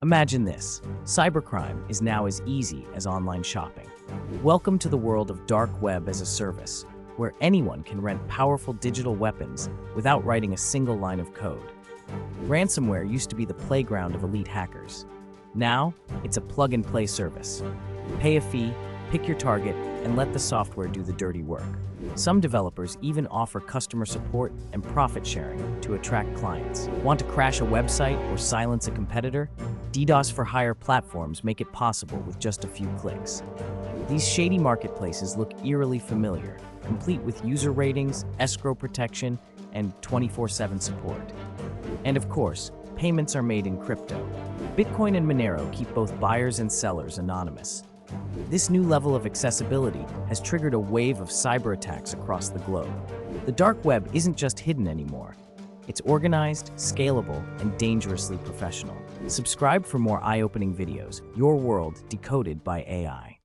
Imagine this: cybercrime is now as easy as online shopping. Welcome to the world of dark web as a service, where anyone can rent powerful digital weapons without writing a single line of code. Ransomware used to be the playground of elite hackers. Now, it's a plug-and-play service. Pay a fee, pick your target, and let the software do the dirty work. Some developers even offer customer support and profit sharing to attract clients. Want to crash a website or silence a competitor? DDoS-for-hire platforms make it possible with just a few clicks. These shady marketplaces look eerily familiar, complete with user ratings, escrow protection, and 24/7 support. And of course, payments are made in crypto. Bitcoin and Monero keep both buyers and sellers anonymous. This new level of accessibility has triggered a wave of cyber attacks across the globe. The dark web isn't just hidden anymore. It's organized, scalable, and dangerously professional. Subscribe for more eye-opening videos. Your world decoded by AI.